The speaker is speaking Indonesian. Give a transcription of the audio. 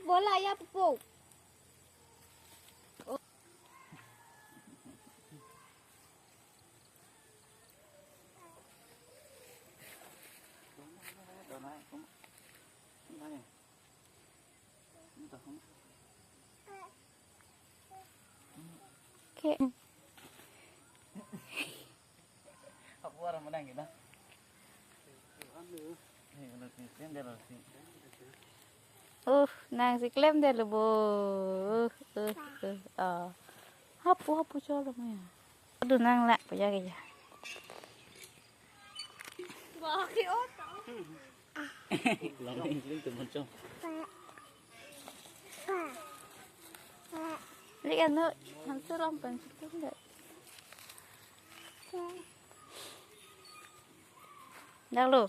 bola ya pupuk. Oke. Aku orang menang gitu. Nang si klaim deh lo bo. Hapu colongnya. Aduh nang lah, punya aja. Baki otak. Lang teman cong. Ini kan tuh hampir lompat situ enggak. Dah lo.